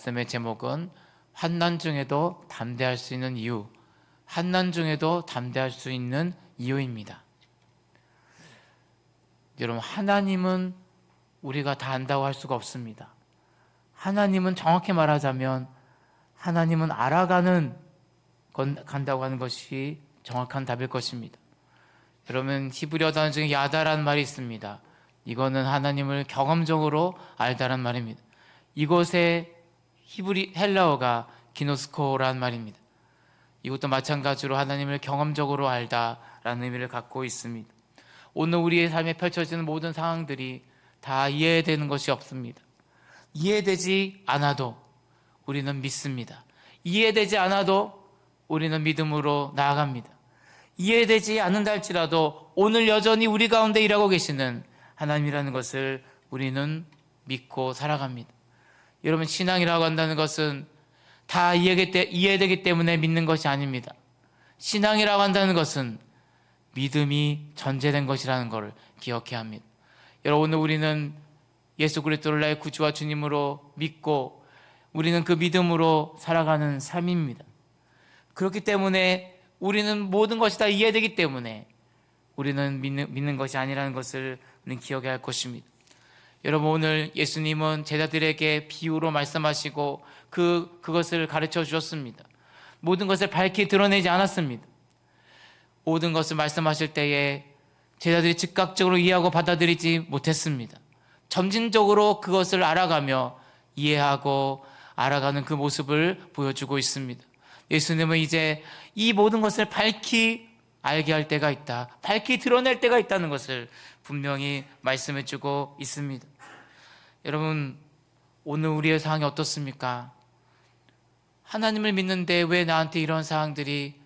말씀의 제목은 환난 중에도 담대할 수 있는 이유, 환난 중에도 담대할 수 있는 이유입니다. 여러분, 하나님은 우리가 다 안다고 할 수가 없습니다. 하나님은 정확히 말하자면 하나님은 간다고 하는 것이 정확한 답일 것입니다. 여러분, 히브리어 단어 중에 야다라는 말이 있습니다. 이거는 하나님을 경험적으로 알다란 말입니다. 이곳에 헬라어가 기노스코라는 말입니다. 이것도 마찬가지로 하나님을 경험적으로 알다라는 의미를 갖고 있습니다. 오늘 우리의 삶에 펼쳐지는 모든 상황들이 다 이해되는 것이 없습니다. 이해되지 않아도 우리는 믿습니다. 이해되지 않아도 우리는 믿음으로 나아갑니다. 이해되지 않는다 할지라도 오늘 여전히 우리 가운데 일하고 계시는 하나님이라는 것을 우리는 믿고 살아갑니다. 여러분, 신앙이라고 한다는 것은 다 이해되기 때문에 믿는 것이 아닙니다. 신앙이라고 한다는 것은 믿음이 전제된 것이라는 것을 기억해야 합니다. 여러분, 오늘 우리는 예수 그리스도를 나의 구주와 주님으로 믿고 우리는 그 믿음으로 살아가는 삶입니다. 그렇기 때문에 우리는 모든 것이 다 이해되기 때문에 우리는 믿는 것이 아니라는 것을 우리는 기억해야 할 것입니다. 여러분, 오늘 예수님은 제자들에게 비유로 말씀하시고 그것을 가르쳐 주셨습니다. 모든 것을 밝히 드러내지 않았습니다. 모든 것을 말씀하실 때에 제자들이 즉각적으로 이해하고 받아들이지 못했습니다. 점진적으로 그것을 알아가며 이해하고 알아가는 그 모습을 보여주고 있습니다. 예수님은 이제 이 모든 것을 밝히 알게 할 때가 있다, 밝히 드러낼 때가 있다는 것을 분명히 말씀해 주고 있습니다. 여러분, 오늘 우리의 상황이 어떻습니까? 하나님을 믿는데 왜 나한테 이런 상황들이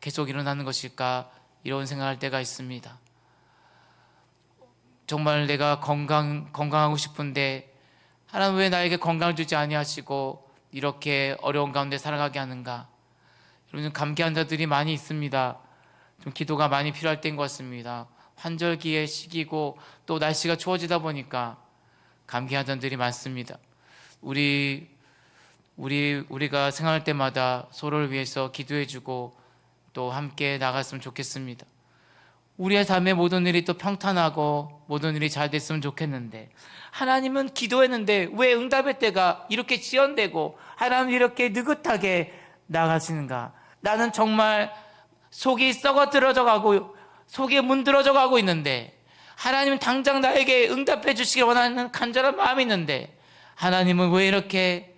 계속 일어나는 것일까? 이런 생각할 때가 있습니다. 정말 내가 건강하고 싶은데 하나님 왜 나에게 건강을 주지 아니하시고 이렇게 어려운 가운데 살아가게 하는가? 여러분, 감기한 자들이 많이 있습니다. 좀 기도가 많이 필요할 때인 것 같습니다. 환절기의 시기고 또 날씨가 추워지다 보니까 감기한 자들이 많습니다. 우리가 생활할 때마다 서로를 위해서 기도해주고 또 함께 나갔으면 좋겠습니다. 우리의 삶의 모든 일이 또 평탄하고 모든 일이 잘 됐으면 좋겠는데 하나님은 기도했는데 왜 응답의 때가 이렇게 지연되고 하나님 이렇게 느긋하게 나가시는가? 나는 정말 속이 썩어들어져 가고 속이 문드러져 가고 있는데 하나님은 당장 나에게 응답해 주시길 원하는 간절한 마음이 있는데 하나님은 왜 이렇게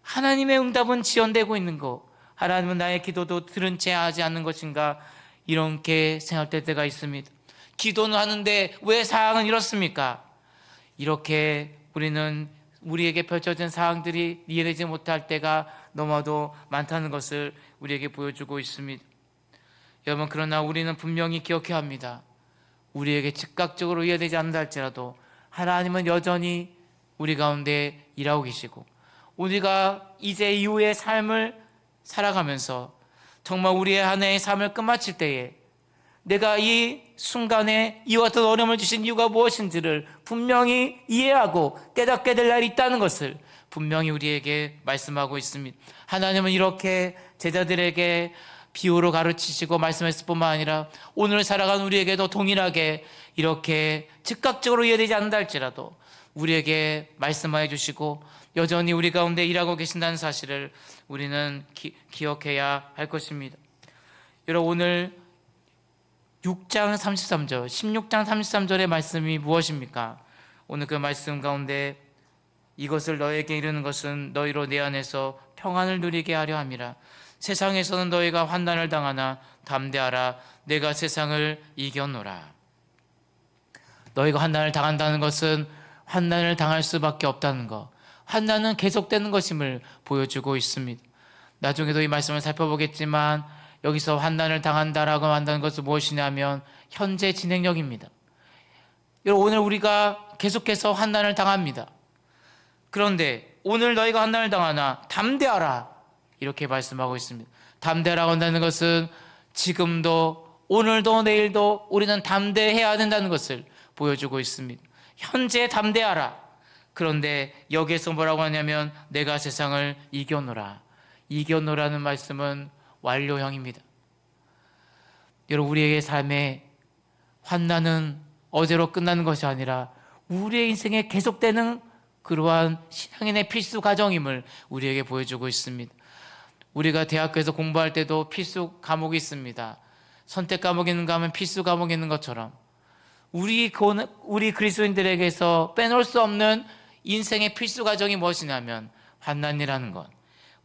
하나님의 응답은 지연되고 있는 거, 하나님은 나의 기도도 들은 채 하지 않는 것인가, 이렇게 생각될 때가 있습니다. 기도는 하는데 왜 상황은 이렇습니까? 이렇게 우리에게 펼쳐진 상황들이 이해되지 못할 때가 너무나도 많다는 것을 우리에게 보여주고 있습니다. 여러분, 그러나 우리는 분명히 기억해야 합니다. 우리에게 즉각적으로 이해되지 않는다 할지라도 하나님은 여전히 우리 가운데 일하고 계시고 우리가 이제 이후의 삶을 살아가면서 정말 우리의 한 해의 삶을 끝마칠 때에 내가 이 순간에 이와 같은 어려움을 주신 이유가 무엇인지를 분명히 이해하고 깨닫게 될 날이 있다는 것을 분명히 우리에게 말씀하고 있습니다. 하나님은 이렇게 제자들에게 비유로 가르치시고 말씀했을 뿐만 아니라 오늘 살아가는 우리에게도 동일하게 이렇게 즉각적으로 이해되지 않는다 할지라도 우리에게 말씀하여 주시고 여전히 우리 가운데 일하고 계신다는 사실을 우리는 기억해야 할 것입니다. 여러분, 오늘 6장 33절, 16장 33절의 말씀이 무엇입니까? 오늘 그 말씀 가운데 이것을 너에게 이르는 것은 너희로 내 안에서 평안을 누리게 하려 함이라. 세상에서는 너희가 환난을 당하나 담대하라. 내가 세상을 이겨노라. 너희가 환난을 당한다는 것은 환난을 당할 수밖에 없다는 것, 환난은 계속되는 것임을 보여주고 있습니다. 나중에도 이 말씀을 살펴보겠지만 여기서 환난을 당한다라고 한다는 것은 무엇이냐면 현재 진행형입니다. 여러분, 오늘 우리가 계속해서 환난을 당합니다. 그런데 오늘 너희가 환난을 당하나 담대하라 이렇게 말씀하고 있습니다. 담대하라고 한다는 것은 지금도 오늘도 내일도 우리는 담대해야 된다는 것을 보여주고 있습니다. 현재 담대하라. 그런데 여기에서 뭐라고 하냐면 내가 세상을 이겨노라. 이겨노라는 말씀은 완료형입니다. 여러분, 우리에게 삶의 환난은 어제로 끝나는 것이 아니라 우리의 인생에 계속되는 그러한 신앙인의 필수 과정임을 우리에게 보여주고 있습니다. 우리가 대학교에서 공부할 때도 필수 과목이 있습니다. 선택 과목이 있는가 하면 필수 과목이 있는 것처럼 우리 그리스도인들에게서 빼놓을 수 없는 인생의 필수 과정이 무엇이냐면 환난이라는 것,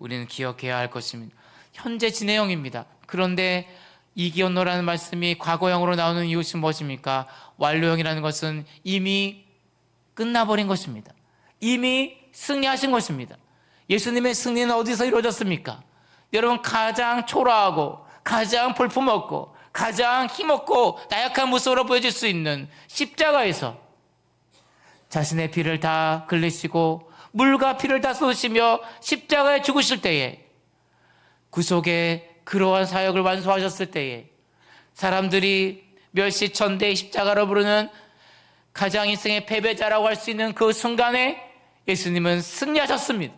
우리는 기억해야 할 것입니다. 현재 진행형입니다. 그런데 이기온노라는 말씀이 과거형으로 나오는 이유는 무엇입니까? 완료형이라는 것은 이미 끝나버린 것입니다. 이미 승리하신 것입니다. 예수님의 승리는 어디서 이루어졌습니까? 여러분, 가장 초라하고 가장 볼품없고 가장 힘없고 나약한 모습으로 보여질 수 있는 십자가에서 자신의 피를 다 흘리시고 물과 피를 다 쏟으시며 십자가에 죽으실 때에 구속의 그러한 사역을 완수하셨을 때에 사람들이 멸시천대의 십자가로 부르는 가장 인생의 패배자라고 할 수 있는 그 순간에 예수님은 승리하셨습니다.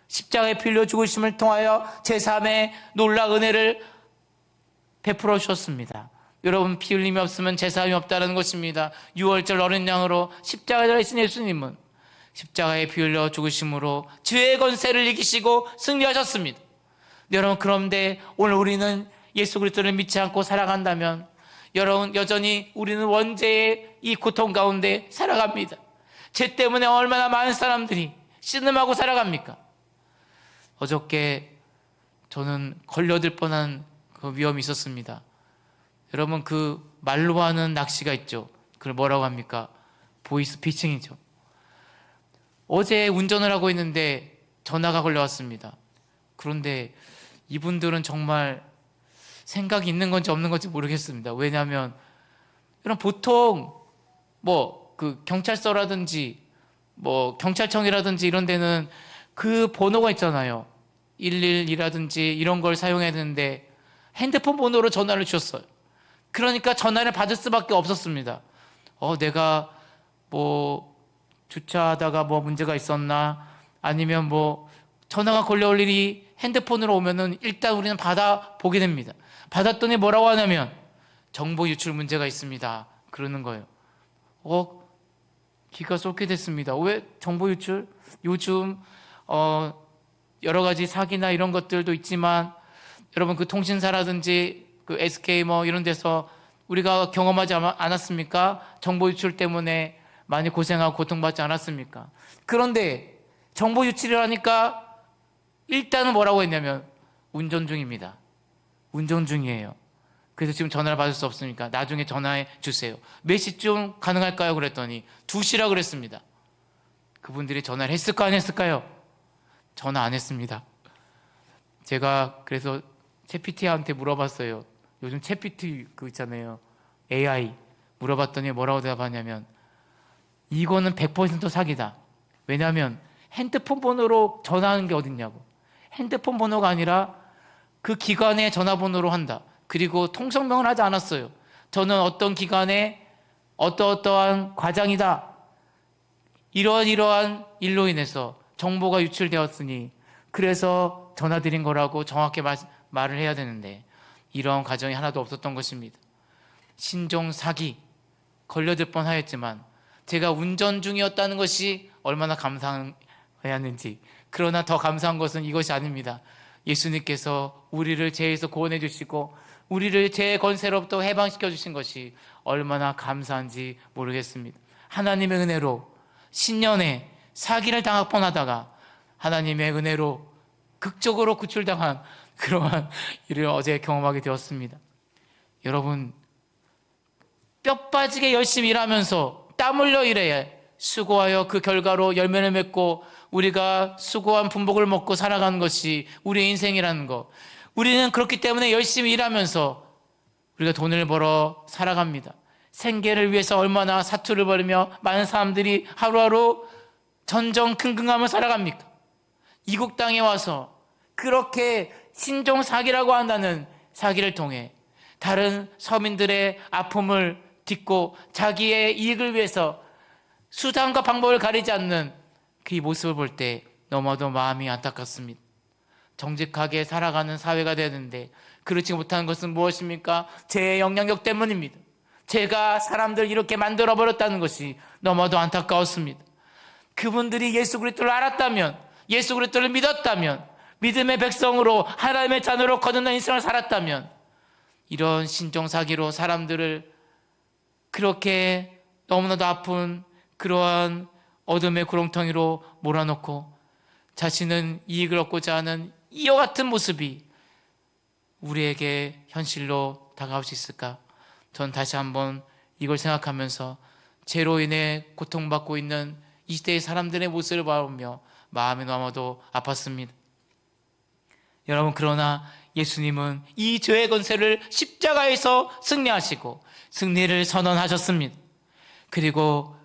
십자가에 빌려 죽으심을 통하여 제3의 놀라운 은혜를 베풀어 주셨습니다. 여러분, 피 흘림이 없으면 제사함이 없다는 것입니다. 6월절 어린 양으로 십자가에 달리신 예수님은 십자가에 피 흘려 죽으심으로 죄의 권세를 이기시고 승리하셨습니다. 여러분, 그런데 오늘 우리는 예수 그리스도를 믿지 않고 살아간다면 여러분, 여전히 우리는 원죄의 이 고통 가운데 살아갑니다. 죄 때문에 얼마나 많은 사람들이 신음하고 살아갑니까? 어저께 저는 걸려들 뻔한 그 위험이 있었습니다. 여러분, 그 말로 하는 낚시가 있죠. 그걸 뭐라고 합니까? 보이스 피칭이죠. 어제 운전을 하고 있는데 전화가 걸려왔습니다. 그런데 이분들은 정말 생각이 있는 건지 없는 건지 모르겠습니다. 왜냐하면 여러분, 보통 그 경찰서라든지 경찰청이라든지 이런 데는 그 번호가 있잖아요. 112라든지 이런 걸 사용해야 되는데 핸드폰 번호로 전화를 주셨어요. 그러니까 전화를 받을 수밖에 없었습니다. 내가 주차하다가 문제가 있었나, 아니면 전화가 걸려올 일이 핸드폰으로 오면은 일단 우리는 받아보게 됩니다. 받았더니 뭐라고 하냐면 정보 유출 문제가 있습니다. 그러는 거예요. 기가 쏟게 됐습니다. 왜 정보 유출? 요즘 여러 가지 사기나 이런 것들도 있지만 여러분, 그 통신사라든지 그 SK 이런 데서 우리가 경험하지 않았습니까? 정보 유출 때문에 많이 고생하고 고통받지 않았습니까? 그런데 정보 유출을 하니까 일단은 뭐라고 했냐면 운전 중입니다. 운전 중이에요. 그래서 지금 전화를 받을 수 없으니까 나중에 전화해 주세요. 몇 시쯤 가능할까요? 그랬더니 2시라 그랬습니다. 그분들이 전화를 했을까 안 했을까요? 전화 안 했습니다. 제가 그래서 챗PT한테 물어봤어요. 요즘 챗PT 그 있잖아요, AI 물어봤더니 뭐라고 대답하냐면 이거는 100% 사기다. 왜냐하면 핸드폰 번호로 전화하는 게 어딨냐고. 핸드폰 번호가 아니라 그 기관의 전화번호로 한다. 그리고 통성명을 하지 않았어요. 저는 어떤 기관에 어떠한 과장이다, 이러한 일로 인해서 정보가 유출되었으니 그래서 전화드린 거라고 정확히 말을 해야 되는데 이런 과정이 하나도 없었던 것입니다. 신종 사기 걸려들 뻔하였지만 제가 운전 중이었다는 것이 얼마나 감사해야 하는지. 그러나 더 감사한 것은 이것이 아닙니다. 예수님께서 우리를 죄에서 구원해 주시고 우리를 죄의 권세로부터 해방시켜 주신 것이 얼마나 감사한지 모르겠습니다. 하나님의 은혜로 신년에 사기를 당할 뻔하다가 하나님의 은혜로 극적으로 구출당한 그러한 일을 어제 경험하게 되었습니다. 여러분, 뼈 빠지게 열심히 일하면서 땀 흘려 일해 수고하여 그 결과로 열매를 맺고 우리가 수고한 분복을 먹고 살아가는 것이 우리의 인생이라는 것. 우리는 그렇기 때문에 열심히 일하면서 우리가 돈을 벌어 살아갑니다. 생계를 위해서 얼마나 사투를 벌이며 많은 사람들이 하루하루 전전긍긍하며 살아갑니까? 이국 땅에 와서 그렇게 신종 사기라고 한다는 사기를 통해 다른 서민들의 아픔을 딛고 자기의 이익을 위해서 수단과 방법을 가리지 않는 그 모습을 볼 때 너무도 마음이 안타깝습니다. 정직하게 살아가는 사회가 되는데 그렇지 못한 것은 무엇입니까? 제 영향력 때문입니다. 제가 사람들 이렇게 만들어 버렸다는 것이 너무도 안타까웠습니다. 그분들이 예수 그리스도를 알았다면, 예수 그리스도를 믿었다면, 믿음의 백성으로 하나님의 자녀로 거듭난 인생을 살았다면, 이런 신종사기로 사람들을 그렇게 너무나도 아픈 그러한 어둠의 구렁텅이로 몰아넣고 자신은 이익을 얻고자 하는 이와 같은 모습이 우리에게 현실로 다가올 수 있을까? 전 다시 한번 이걸 생각하면서 죄로 인해 고통받고 있는 이 시대의 사람들의 모습을 바라보며 마음이 너무도 아팠습니다. 여러분, 그러나 예수님은 이 죄의 권세를 십자가에서 승리하시고 승리를 선언하셨습니다. 그리고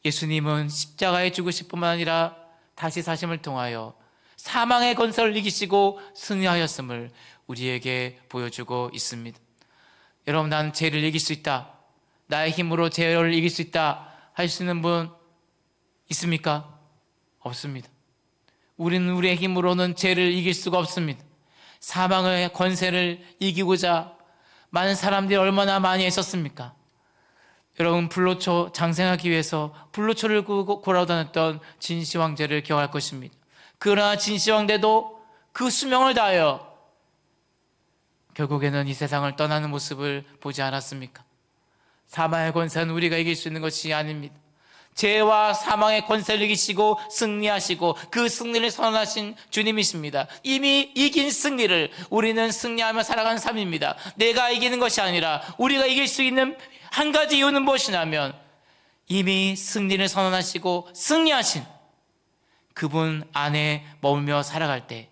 예수님은 십자가에 죽으실 뿐만 아니라 다시 사심을 통하여 사망의 권세를 이기시고 승리하였음을 우리에게 보여주고 있습니다. 여러분, 나는 죄를 이길 수 있다, 나의 힘으로 죄를 이길 수 있다 할 수 있는 분 있습니까? 없습니다. 우리는 우리의 힘으로는 죄를 이길 수가 없습니다. 사망의 권세를 이기고자 많은 사람들이 얼마나 많이 애썼습니까? 여러분, 불로초 장생하기 위해서 불로초를 골아다녔던 진시황제를 기억할 것입니다. 그러나 진시황제도 그 수명을 다하여 결국에는 이 세상을 떠나는 모습을 보지 않았습니까? 사망의 권세는 우리가 이길 수 있는 것이 아닙니다. 죄와 사망의 권세를 이기시고 승리하시고 그 승리를 선언하신 주님이십니다. 이미 이긴 승리를 우리는 승리하며 살아가는 삶입니다. 내가 이기는 것이 아니라 우리가 이길 수 있는 한 가지 이유는 무엇이냐면 이미 승리를 선언하시고 승리하신 그분 안에 머물며 살아갈 때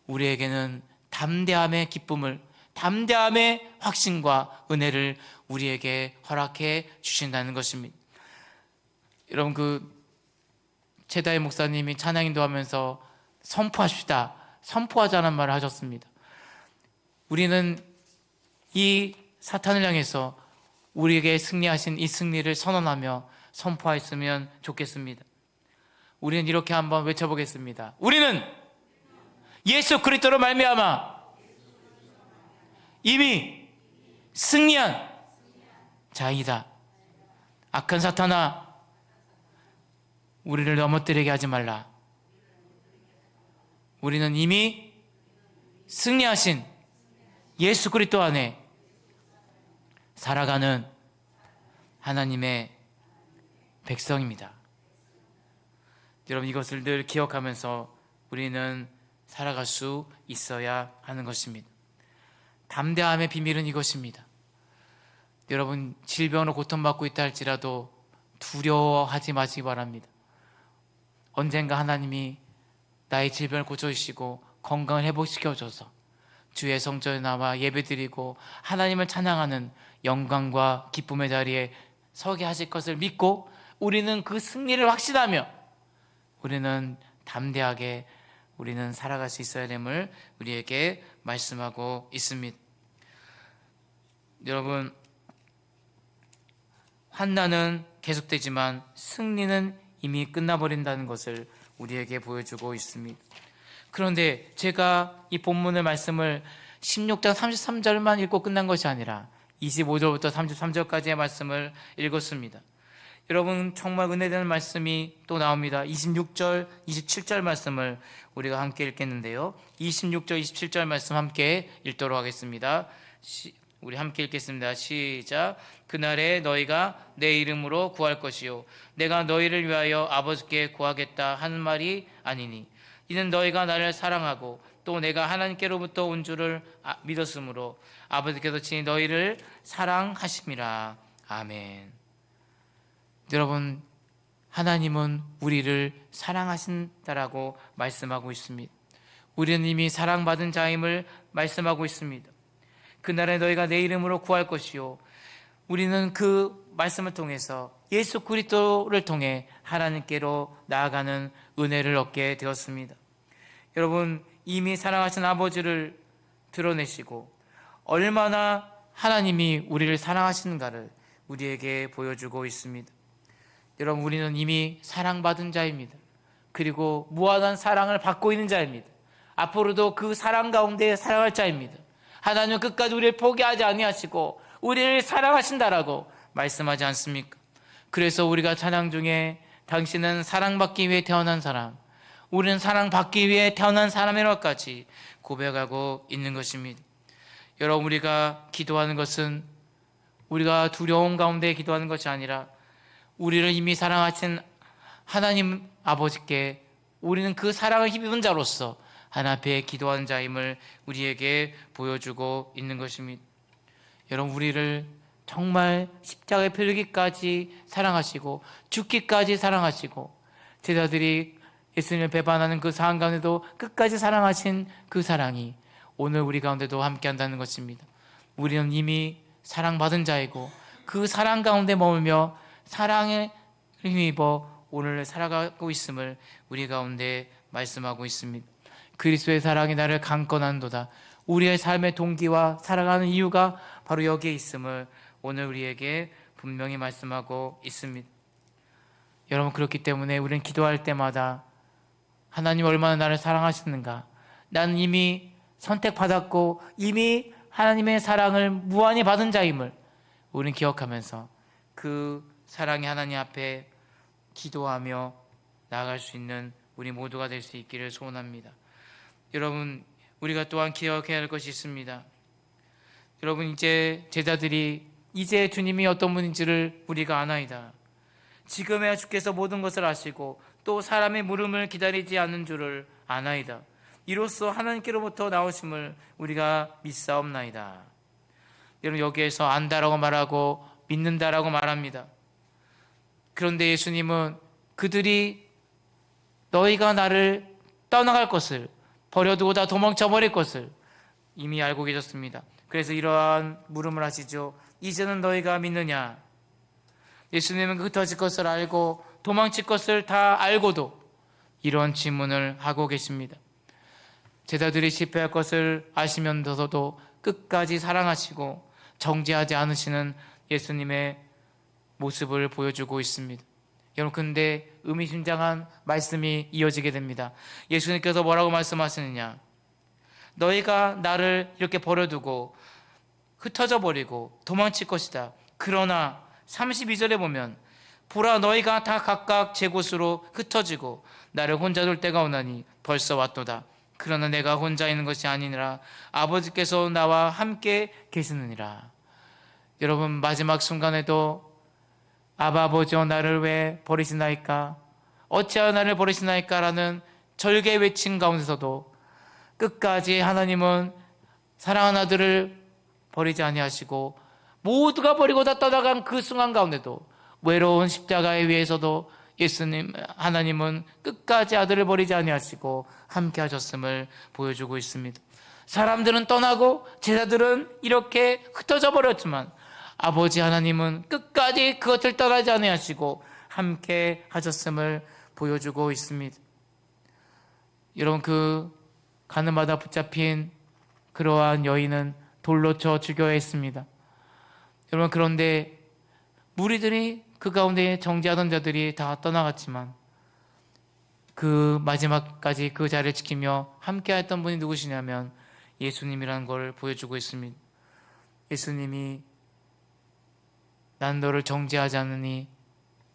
우리에게는 담대함의 기쁨을, 담대함의 확신과 은혜를 우리에게 허락해 주신다는 것입니다. 여러분, 최다희 목사님이 찬양 인도하면서 선포합시다, 선포하자는 말을 하셨습니다. 우리는 이 사탄을 향해서 우리에게 승리하신 이 승리를 선언하며 선포했으면 좋겠습니다. 우리는 이렇게 한번 외쳐보겠습니다. 우리는 예수 그리스도로 말미암아 이미 승리한 자이다. 악한 사탄아, 우리를 넘어뜨리게 하지 말라. 우리는 이미 승리하신 예수 그리스도 안에 살아가는 하나님의 백성입니다. 여러분, 이것을 늘 기억하면서 우리는 살아갈 수 있어야 하는 것입니다. 담대함의 비밀은 이것입니다. 여러분, 질병으로 고통받고 있다 할지라도 두려워하지 마시기 바랍니다. 언젠가 하나님이 나의 질병을 고쳐주시고 건강을 회복시켜줘서 주의 성전에 나와 예배드리고 하나님을 찬양하는 영광과 기쁨의 자리에 서게 하실 것을 믿고 우리는 그 승리를 확신하며 우리는 담대하게 우리는 살아갈 수 있어야 됨을 우리에게 말씀하고 있습니다. 여러분, 환난은 계속되지만 승리는 이미 끝나버린다는 것을 우리에게 보여주고 있습니다. 그런데 제가 이 본문의 말씀을 16장 33절만 읽고 끝난 것이 아니라 25절부터 33절까지의 말씀을 읽었습니다. 여러분, 정말 은혜되는 말씀이 또 나옵니다. 26절, 27절 말씀을 우리가 함께 읽겠는데요. 26절, 27절 말씀 함께 읽도록 하겠습니다. 우리 함께 읽겠습니다. 시작. 그날에 너희가 내 이름으로 구할 것이요 내가 너희를 위하여 아버지께 구하겠다 하는 말이 아니니 이는 너희가 나를 사랑하고 또 내가 하나님께로부터 온 줄을 믿었으므로 아버지께서 친히 너희를 사랑하심이라. 아멘. 여러분, 하나님은 우리를 사랑하신다라고 말씀하고 있습니다. 우리는 이미 사랑받은 자임을 말씀하고 있습니다. 그날에 너희가 내 이름으로 구할 것이요 우리는 그 말씀을 통해서 예수 그리스도를 통해 하나님께로 나아가는 은혜를 얻게 되었습니다. 여러분, 이미 사랑하신 아버지를 드러내시고 얼마나 하나님이 우리를 사랑하시는가를 우리에게 보여주고 있습니다. 여러분, 우리는 이미 사랑받은 자입니다. 그리고 무한한 사랑을 받고 있는 자입니다. 앞으로도 그 사랑 가운데 살아갈 자입니다. 하나님은 끝까지 우리를 포기하지 아니하시고 우리를 사랑하신다라고 말씀하지 않습니까? 그래서 우리가 찬양 중에 당신은 사랑받기 위해 태어난 사람, 우리는 사랑받기 위해 태어난 사람이라고까지 고백하고 있는 것입니다. 여러분, 우리가 기도하는 것은 우리가 두려움 가운데 기도하는 것이 아니라 우리를 이미 사랑하신 하나님 아버지께 우리는 그 사랑을 힘입은 자로서 하나님 앞에 기도하는 자임을 우리에게 보여주고 있는 것입니다. 여러분, 우리를 정말 십자가에 필기까지 사랑하시고 죽기까지 사랑하시고 제자들이 예수님을 배반하는 그 상황 가운데도 끝까지 사랑하신 그 사랑이 오늘 우리 가운데도 함께한다는 것입니다. 우리는 이미 사랑받은 자이고 그 사랑 가운데 머물며 사랑에 힘입어 오늘 살아가고 있음을 우리 가운데 말씀하고 있습니다. 그리스도의 사랑이 나를 강건한도다. 우리의 삶의 동기와 살아가는 이유가 바로 여기에 있음을 오늘 우리에게 분명히 말씀하고 있습니다. 여러분, 그렇기 때문에 우리는 기도할 때마다 하나님 얼마나 나를 사랑하시는가, 나는 이미 선택받았고 이미 하나님의 사랑을 무한히 받은 자임을 우리는 기억하면서 그 사랑의 하나님 앞에 기도하며 나아갈 수 있는 우리 모두가 될 수 있기를 소원합니다. 여러분, 우리가 또한 기억해야 할 것이 있습니다. 여러분, 이제 제자들이 이제 주님이 어떤 분인지를 우리가 아나이다. 지금에야 주께서 모든 것을 아시고 또 사람의 물음을 기다리지 않는 줄을 아나이다. 이로써 하나님께로부터 나오심을 우리가 믿사옵나이다. 여러분, 여기에서 안다라고 말하고 믿는다라고 말합니다. 그런데 예수님은 그들이 너희가 나를 떠나갈 것을, 버려두고 다 도망쳐버릴 것을 이미 알고 계셨습니다. 그래서 이러한 물음을 하시죠. 이제는 너희가 믿느냐? 예수님은 흩어질 것을 알고 도망칠 것을 다 알고도 이런 질문을 하고 계십니다. 제자들이 실패할 것을 아시면서도 끝까지 사랑하시고 정죄하지 않으시는 예수님의 모습을 보여주고 있습니다. 여러분, 근데 의미심장한 말씀이 이어지게 됩니다. 예수님께서 뭐라고 말씀하시느냐? 너희가 나를 이렇게 버려두고 흩어져 버리고 도망칠 것이다. 그러나 32절에 보면 보라, 너희가 다 각각 제 곳으로 흩어지고 나를 혼자 둘 때가 오나니 벌써 왔도다. 그러나 내가 혼자 있는 것이 아니니라 아버지께서 나와 함께 계시느니라. 여러분, 마지막 순간에도 아바 아버지여 나를 왜 버리시나이까? 어찌하여 나를 버리시나이까? 라는 절개 외침 가운데서도 끝까지 하나님은 사랑하는 아들을 버리지 아니하시고 모두가 버리고 다 떠나간 그 순간 가운데도 외로운 십자가에 위해서도 예수님 하나님은 끝까지 아들을 버리지 아니하시고 함께 하셨음을 보여주고 있습니다. 사람들은 떠나고 제자들은 이렇게 흩어져 버렸지만 아버지 하나님은 끝까지 그것을 떠나지 아니하시고 함께 하셨음을 보여주고 있습니다. 여러분, 그 가늠하다 붙잡힌 그러한 여인은 돌로 쳐 죽여야 했습니다. 여러분, 그런데 무리들이 그 가운데 정죄하던 자들이 다 떠나갔지만 그 마지막까지 그 자리를 지키며 함께 했던 분이 누구시냐면 예수님이라는 걸 보여주고 있습니다. 예수님이 난 너를 정죄하지 않으니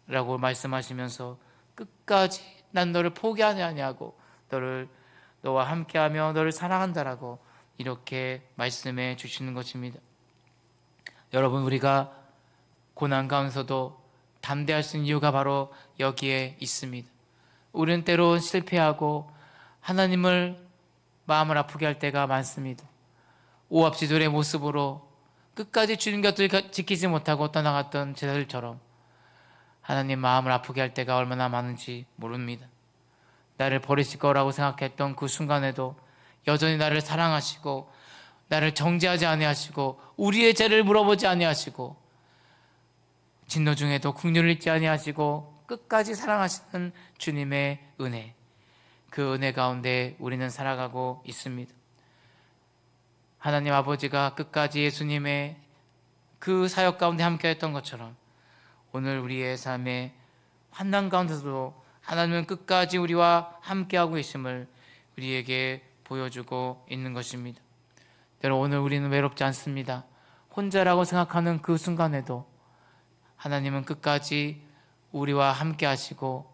라고 말씀하시면서 끝까지 난 너를 포기하지 아니하고 너와 함께하며 너를 사랑한다라고 이렇게 말씀해 주시는 것입니다. 여러분, 우리가 고난 가운데서도 담대할 수 있는 이유가 바로 여기에 있습니다. 우리는 때로 실패하고 하나님을 마음을 아프게 할 때가 많습니다. 오합지졸의 모습으로 끝까지 주님 곁을 지키지 못하고 떠나갔던 제자들처럼 하나님 마음을 아프게 할 때가 얼마나 많은지 모릅니다. 나를 버리실 거라고 생각했던 그 순간에도 여전히 나를 사랑하시고 나를 정죄하지 아니하시고 우리의 죄를 물어보지 아니하시고 진노 중에도 긍휼을 잊지 아니하시고 끝까지 사랑하시는 주님의 은혜, 그 은혜 가운데 우리는 살아가고 있습니다. 하나님 아버지가 끝까지 예수님의 그 사역 가운데 함께했던 것처럼 오늘 우리의 삶의 환난 가운데서도 하나님은 끝까지 우리와 함께하고 계심을 우리에게 보여주고 있는 것입니다. 여러분, 오늘 우리는 외롭지 않습니다. 혼자라고 생각하는 그 순간에도 하나님은 끝까지 우리와 함께 하시고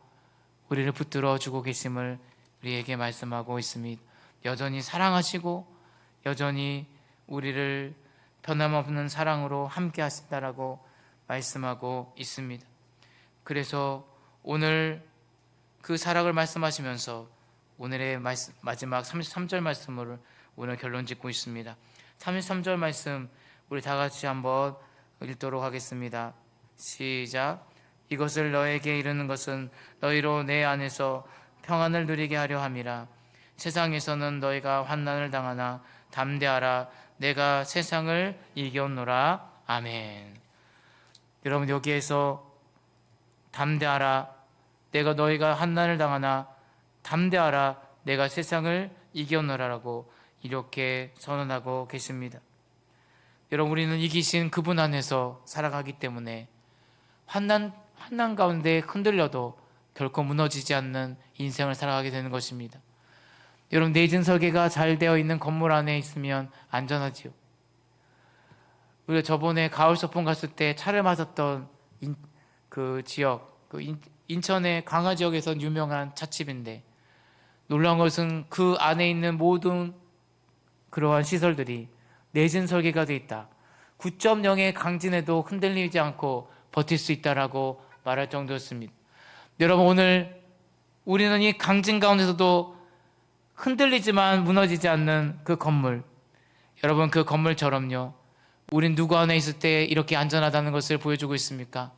우리를 붙들어 주고 계심을 우리에게 말씀하고 있습니다. 여전히 사랑하시고 여전히 우리를 변함없는 사랑으로 함께 하신다라고 말씀하고 있습니다. 그래서 오늘 그 사랑을 말씀하시면서 오늘의 마지막 33절 말씀을 오늘 결론 짓고 있습니다. 33절 말씀 우리 다 같이 한번 읽도록 하겠습니다. 시작. 이것을 너에게 이르는 것은 너희로 내 안에서 평안을 누리게 하려 함이라. 세상에서는 너희가 환난을 당하나 담대하라. 내가 세상을 이겼노라. 아멘. 여러분, 여기에서 담대하라. 내가 너희가 환난을 당하나 담대하라. 내가 세상을 이겼노라라고 이렇게 선언하고 계십니다. 여러분, 우리는 이기신 그분 안에서 살아가기 때문에 환난 가운데 흔들려도 결코 무너지지 않는 인생을 살아가게 되는 것입니다. 여러분, 내진 설계가 잘 되어 있는 건물 안에 있으면 안전하지요. 우리가 저번에 가을 소풍 갔을 때 차를 마셨던 그 지역, 인천의 강화 지역에서 유명한 찻집인데, 놀라운 것은 그 안에 있는 모든 그러한 시설들이 내진 설계가 되어 있다. 9.0의 강진에도 흔들리지 않고 버틸 수 있다라고 말할 정도였습니다. 여러분, 오늘 우리는 이 강진 가운데서도 흔들리지만 무너지지 않는 그 건물, 여러분, 그 건물처럼요, 우린 누구 안에 있을 때 이렇게 안전하다는 것을 보여주고 있습니까?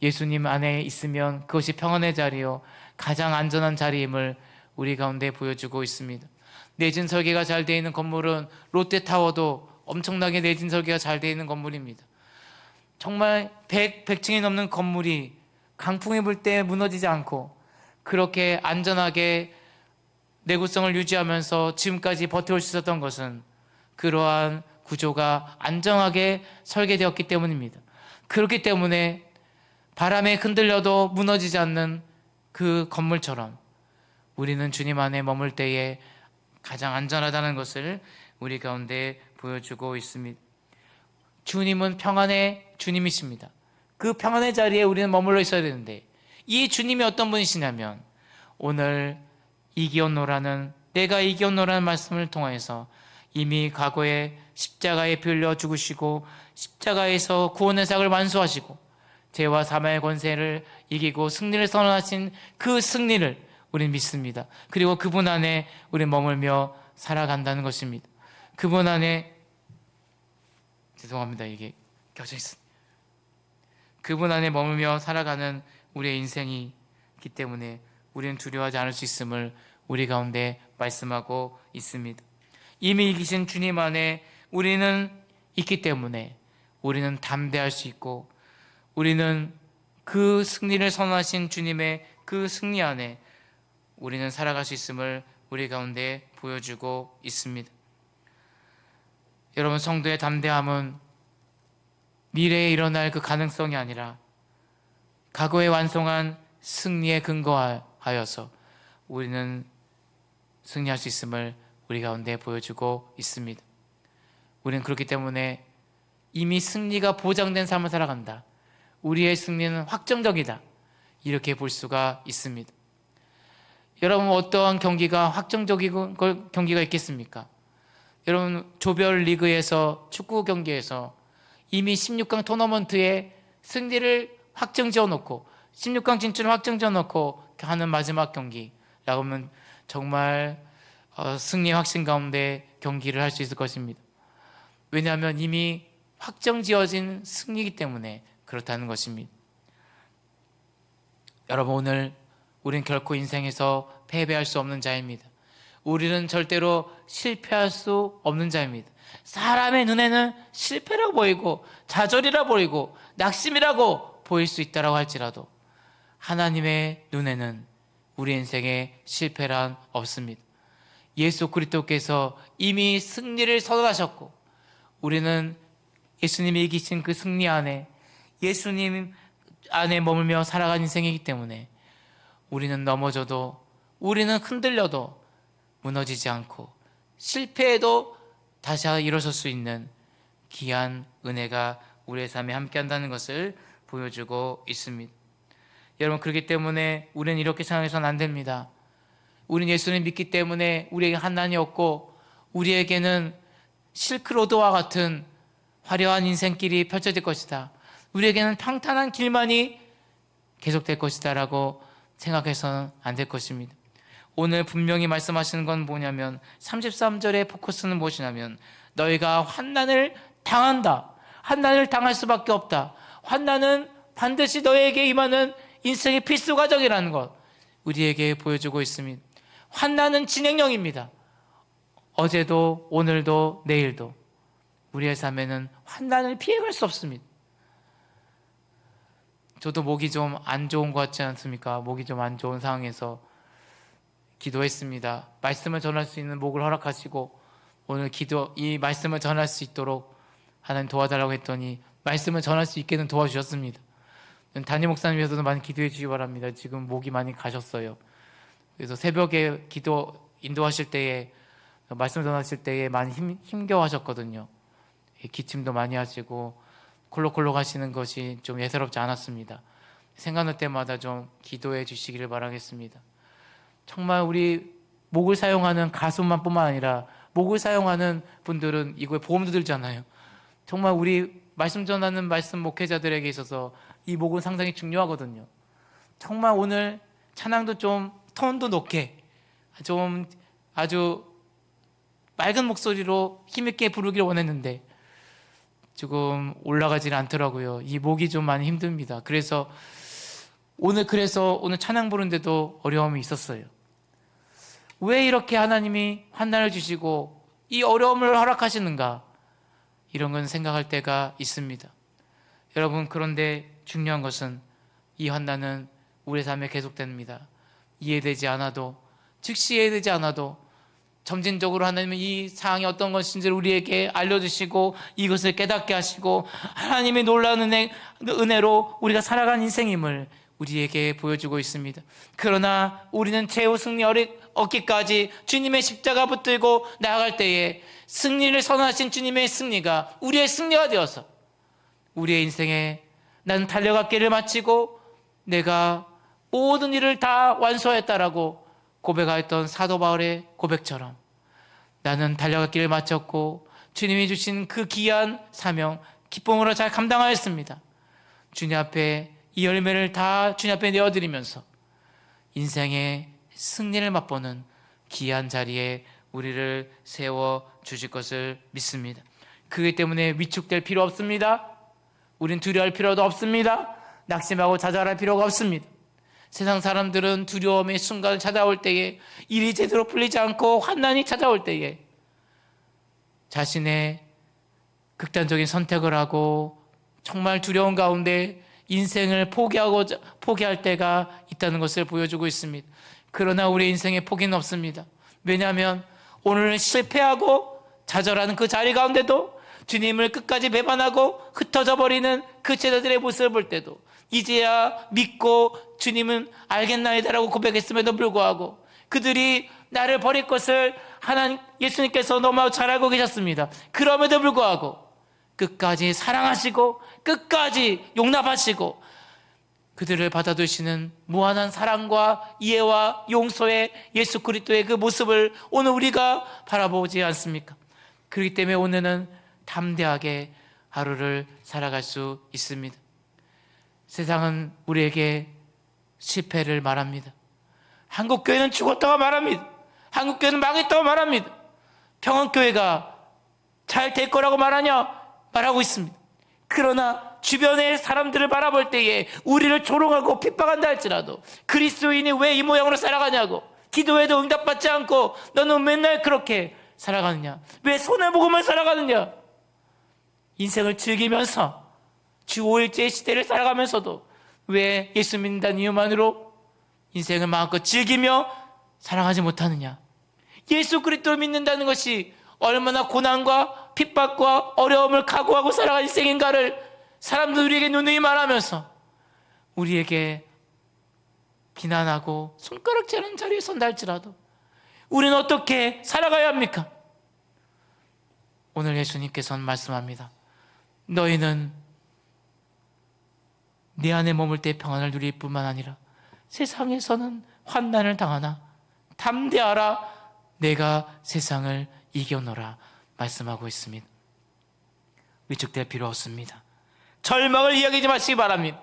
예수님 안에 있으면 그것이 평안의 자리요, 가장 안전한 자리임을 우리 가운데 보여주고 있습니다. 내진 설계가 잘 되어 있는 건물은 롯데타워도 엄청나게 내진 설계가 잘 되어 있는 건물입니다. 정말 100층이 넘는 건물이 강풍이 불 때 무너지지 않고 그렇게 안전하게 내구성을 유지하면서 지금까지 버텨올 수 있었던 것은 그러한 구조가 안정하게 설계되었기 때문입니다. 그렇기 때문에 바람에 흔들려도 무너지지 않는 그 건물처럼 우리는 주님 안에 머물 때에 가장 안전하다는 것을 우리 가운데 보여주고 있습니다. 주님은 평안의 주님이십니다. 그 평안의 자리에 우리는 머물러 있어야 되는데, 이 주님이 어떤 분이시냐면 오늘 이기었노라는, 내가 이기었노라는 말씀을 통해서 이미 과거에 십자가에 빌려 죽으시고 십자가에서 구원의 사역을 완수하시고 죄와 사망의 권세를 이기고 승리를 선언하신 그 승리를 우리는 믿습니다. 그리고 그분 안에 우리는 머물며 살아간다는 것입니다. 그분 안에, 죄송합니다, 이게 껴져 있습니다. 그분 안에 머물며 살아가는 우리의 인생이 있기 때문에 우리는 두려워하지 않을 수 있음을 우리 가운데 말씀하고 있습니다. 이미 이기신 주님 안에 우리는 있기 때문에 우리는 담대할 수 있고, 우리는 그 승리를 선언하신 주님의 그 승리 안에 우리는 살아갈 수 있음을 우리 가운데 보여주고 있습니다. 여러분, 성도의 담대함은 미래에 일어날 그 가능성이 아니라 과거에 완성한 승리에 근거하여서 우리는 승리할 수 있음을 우리 가운데 보여주고 있습니다. 우리는 그렇기 때문에 이미 승리가 보장된 삶을 살아간다, 우리의 승리는 확정적이다, 이렇게 볼 수가 있습니다. 여러분, 어떠한 경기가 확정적인 경기가 있겠습니까? 여러분, 조별 리그에서, 축구 경기에서 이미 16강 토너먼트에 승리를 확정 지어놓고 16강 진출을 확정 지어놓고 하는 마지막 경기라고 하면 정말 승리 확신 가운데 경기를 할 수 있을 것입니다. 왜냐하면 이미 확정 지어진 승리이기 때문에 그렇다는 것입니다. 여러분, 오늘 우리는 결코 인생에서 패배할 수 없는 자입니다. 우리는 절대로 실패할 수 없는 자입니다. 사람의 눈에는 실패라고 보이고 좌절이라 보이고 낙심이라고 보일 수 있다고 할지라도 하나님의 눈에는 우리 인생에 실패란 없습니다. 예수 그리스도께서 이미 승리를 선언하셨고, 우리는 예수님이 이기신 그 승리 안에, 예수님 안에 머물며 살아간 인생이기 때문에 우리는 넘어져도, 우리는 흔들려도 무너지지 않고 실패해도 다시 일어설 수 있는 귀한 은혜가 우리의 삶에 함께한다는 것을 보여주고 있습니다. 여러분, 그렇기 때문에 우리는 이렇게 생각해서는 안 됩니다. 우리는 예수를 믿기 때문에 우리에게 한난이 없고 우리에게는 실크로드와 같은 화려한 인생길이 펼쳐질 것이다, 우리에게는 평탄한 길만이 계속될 것이다 라고 생각해서는 안 될 것입니다. 오늘 분명히 말씀하시는 건 뭐냐면 33절의 포커스는 무엇이냐면 너희가 환난을 당한다, 환난을 당할 수밖에 없다, 환난은 반드시 너희에게 임하는 인생의 필수 과정이라는 것 우리에게 보여주고 있습니다. 환난은 진행형입니다. 어제도 오늘도 내일도 우리의 삶에는 환난을 피해갈 수 없습니다. 저도 목이 좀 안 좋은 것 같지 않습니까? 목이 좀 안 좋은 상황에서 기도했습니다. 말씀을 전할 수 있는 목을 허락하시고 오늘 이 말씀을 전할 수 있도록 하나님 도와달라고 했더니 말씀을 전할 수 있게는 도와주셨습니다. 담임 목사님께서도 많이 기도해 주시기 바랍니다. 지금 목이 많이 가셨어요. 그래서 새벽에 기도 인도하실 때에, 말씀 전하실 때에 많이 힘겨워하셨거든요. 기침도 많이 하시고 콜록콜록 하시는 것이 좀 예사롭지 않았습니다. 생각날 때마다 좀 기도해 주시기를 바라겠습니다. 정말 우리 목을 사용하는 가수만 뿐만 아니라 목을 사용하는 분들은 이거에 보험도 들잖아요. 정말 우리 말씀 전하는 말씀 목회자들에게 있어서 이 목은 상당히 중요하거든요. 정말 오늘 찬양도 좀 톤도 높게 좀 아주 맑은 목소리로 힘있게 부르기를 원했는데 지금 올라가지는 않더라고요. 이 목이 좀 많이 힘듭니다. 그래서 오늘 찬양 부르는데도 어려움이 있었어요. 왜 이렇게 하나님이 환난을 주시고 이 어려움을 허락하시는가, 이런 건 생각할 때가 있습니다. 여러분, 그런데 중요한 것은 이 환난은 우리의 삶에 계속됩니다. 이해되지 않아도, 즉시 이해되지 않아도 점진적으로 하나님은 이 상황이 어떤 것인지를 우리에게 알려주시고 이것을 깨닫게 하시고 하나님의 놀라운 은혜로 우리가 살아간 인생임을 우리에게 보여주고 있습니다. 그러나 우리는 최후 승리 얻기까지 주님의 십자가 붙들고 나아갈 때에 승리를 선언하신 주님의 승리가 우리의 승리가 되어서 우리의 인생에 나는 달려갔기를 마치고 내가 모든 일을 다 완수하였다라고 고백하였던 사도 바울의 고백처럼 나는 달려갔기를 마쳤고 주님이 주신 그 귀한 사명 기쁨으로 잘 감당하였습니다. 주님 앞에 이 열매를 다 주님 앞에 내어드리면서 인생의 승리를 맛보는 귀한 자리에 우리를 세워 주실 것을 믿습니다. 그렇기 때문에 위축될 필요 없습니다. 우린 두려워할 필요도 없습니다. 낙심하고 좌절할 필요가 없습니다. 세상 사람들은 두려움의 순간을 찾아올 때에, 일이 제대로 풀리지 않고 환난이 찾아올 때에 자신의 극단적인 선택을 하고 정말 두려운 가운데 인생을 포기할 때가 있다는 것을 보여주고 있습니다. 그러나 우리 인생에 포기는 없습니다. 왜냐하면 오늘 실패하고 좌절하는 그 자리 가운데도 주님을 끝까지 배반하고 흩어져 버리는 그 제자들의 모습을 볼 때도 이제야 믿고 주님은 알겠나이다라고 고백했음에도 불구하고 그들이 나를 버릴 것을 예수님께서 너무 잘 알고 계셨습니다. 그럼에도 불구하고 끝까지 사랑하시고 끝까지 용납하시고 그들을 받아두시는 무한한 사랑과 이해와 용서의 예수 그리스도의 그 모습을 오늘 우리가 바라보지 않습니까? 그렇기 때문에 오늘은 담대하게 하루를 살아갈 수 있습니다. 세상은 우리에게 실패를 말합니다. 한국교회는 죽었다고 말합니다. 한국교회는 망했다고 말합니다. 평안교회가 잘 될 거라고 말하고 있습니다. 그러나 주변의 사람들을 바라볼 때에 우리를 조롱하고 핍박한다 할지라도 그리스도인이 왜 이 모양으로 살아가냐고, 기도해도 응답받지 않고 너는 맨날 그렇게 살아가느냐, 왜 손해보고만 살아가느냐, 인생을 즐기면서 주 5일째 시대를 살아가면서도 왜 예수 믿는다는 이유만으로 인생을 마음껏 즐기며 살아가지 못하느냐. 예수 그리스도를 믿는다는 것이 얼마나 고난과 핍박과 어려움을 각오하고 살아갈 인생인가를 사람들이 우리에게 누누이 말하면서 우리에게 비난하고 손가락질하는 자리에 선다 할지라도 우리는 어떻게 살아가야 합니까? 오늘 예수님께서는 말씀합니다. 너희는 내 안에 머물 때 평안을 누릴 뿐만 아니라 세상에서는 환난을 당하나 담대하라, 내가 세상을 이겨노라 말씀하고 있습니다. 위축될 필요 없습니다. 절망을 이야기하지 마시기 바랍니다.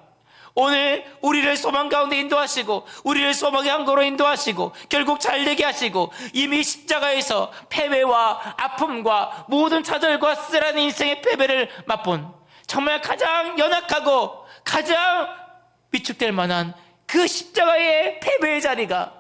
오늘 우리를 소망 가운데 인도하시고 우리를 소망의 항구로 인도하시고 결국 잘되게 하시고 이미 십자가에서 패배와 아픔과 모든 좌절과 쓰라린 인생의 패배를 맛본 정말 가장 연약하고 가장 위축될 만한 그 십자가의 패배의 자리가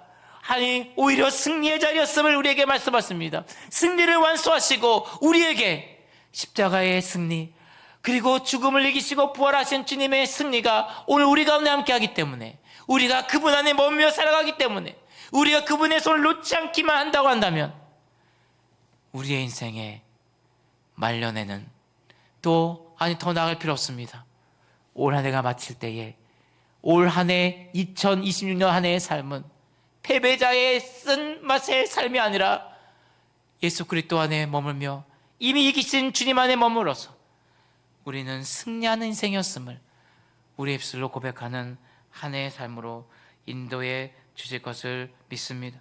아니 오히려 승리의 자리였음을 우리에게 말씀하십니다. 승리를 완수하시고 우리에게 십자가의 승리 그리고 죽음을 이기시고 부활하신 주님의 승리가 오늘 우리 가운데 함께하기 때문에 우리가 그분 안에 머물며 살아가기 때문에 우리가 그분의 손을 놓지 않기만 한다고 한다면 우리의 인생의 말년에는 또 아니 더 나아갈 필요 없습니다. 올 한 해가 마칠 때에 올 한 해 2026년 한 해의 삶은 패배자의 쓴맛의 삶이 아니라 예수 그리스도 안에 머물며 이미 이기신 주님 안에 머물러서 우리는 승리하는 인생이었음을 우리 입술로 고백하는 한 해의 삶으로 인도해 주실 것을 믿습니다.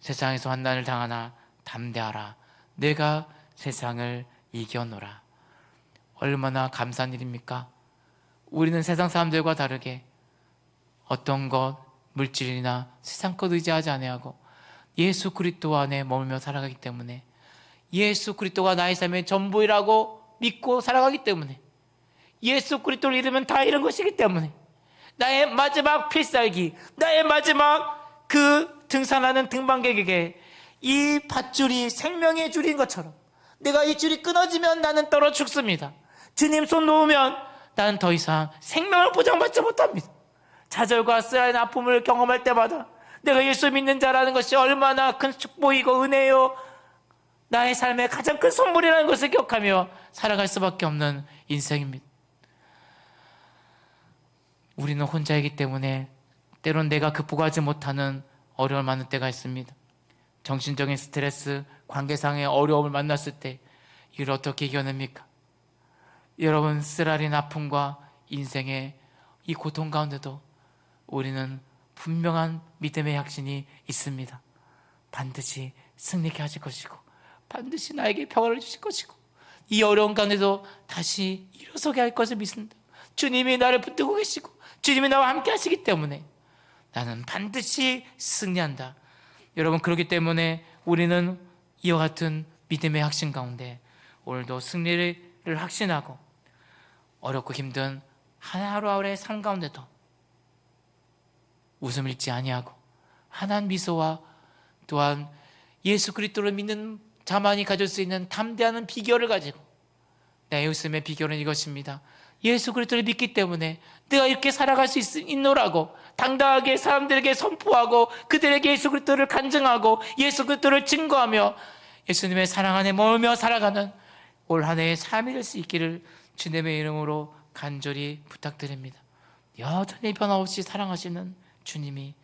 세상에서 환난을 당하나 담대하라, 내가 세상을 이겨노라. 얼마나 감사한 일입니까? 우리는 세상 사람들과 다르게 어떤 것, 물질이나 세상 것 의지하지 아니하고 예수 그리스도 안에 머물며 살아가기 때문에 예수 그리스도가 나의 삶의 전부이라고 믿고 살아가기 때문에 예수 그리스도를 잃으면 다 잃은 것이기 때문에 나의 마지막 필살기, 나의 마지막 그 등산하는 등반객에게 이 밧줄이 생명의 줄인 것처럼 내가 이 줄이 끊어지면 나는 떨어 죽습니다. 주님 손 놓으면 나는 더 이상 생명을 보장받지 못합니다. 좌절과 쓰라린 아픔을 경험할 때마다 내가 예수 믿는 자라는 것이 얼마나 큰 축복이고 은혜요 나의 삶의 가장 큰 선물이라는 것을 기억하며 살아갈 수밖에 없는 인생입니다. 우리는 혼자이기 때문에 때론 내가 극복하지 못하는 어려움을 만날 때가 있습니다. 정신적인 스트레스, 관계상의 어려움을 만났을 때 이걸 어떻게 이겨냅니까? 여러분, 쓰라린 아픔과 인생의 이 고통 가운데도 우리는 분명한 믿음의 확신이 있습니다. 반드시 승리케 하실 것이고 반드시 나에게 평안을 주실 것이고 이 어려운 가운데도 다시 일어서게 할 것을 믿습니다. 주님이 나를 붙들고 계시고 주님이 나와 함께 하시기 때문에 나는 반드시 승리한다. 여러분, 그렇기 때문에 우리는 이와 같은 믿음의 확신 가운데 오늘도 승리를 확신하고 어렵고 힘든 하루하루의 삶 가운데도 웃음 잃지 아니하고 환한 미소와 또한 예수 그리스도를 믿는 자만이 가질 수 있는 담대하는 비결을 가지고 내 웃음의 비결은 이것입니다. 예수 그리스도를 믿기 때문에 내가 이렇게 살아갈 수 있노라고 당당하게 사람들에게 선포하고 그들에게 예수 그리스도를 간증하고 예수 그리스도를 증거하며 예수님의 사랑 안에 머물며 살아가는 올 한 해의 삶이 될 수 있기를 주님의 이름으로 간절히 부탁드립니다. 여전히 변함없이 사랑하시는 주님이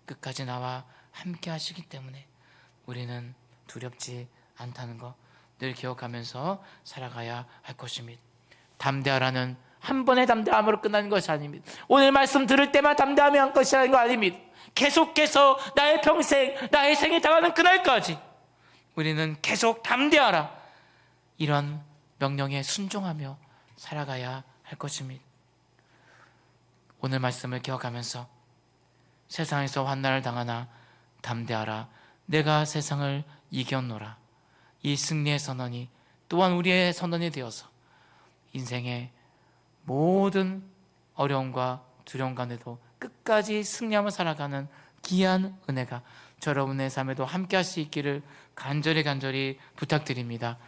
끝까지 나와 함께 하시기 때문에 우리는 두렵지 않다는 거 늘 기억하면서 살아가야 할 것입니다. 담대하라는 한 번의 담대함으로 끝나는 것이 아닙니다. 오늘 말씀 들을 때만 담대함이 한 것이라는 거 아닙니다. 계속해서 나의 평생, 나의 생에 다가는 그날까지 우리는 계속 담대하라, 이런 명령에 순종하며 살아가야 할 것입니다. 오늘 말씀을 기억하면서 세상에서 환난을 당하나 담대하라, 내가 세상을 이겼노라, 이 승리의 선언이 또한 우리의 선언이 되어서 인생의 모든 어려움과 두려움 가운데도 끝까지 승리하며 살아가는 귀한 은혜가 여러분의 삶에도 함께 할 수 있기를 간절히 부탁드립니다.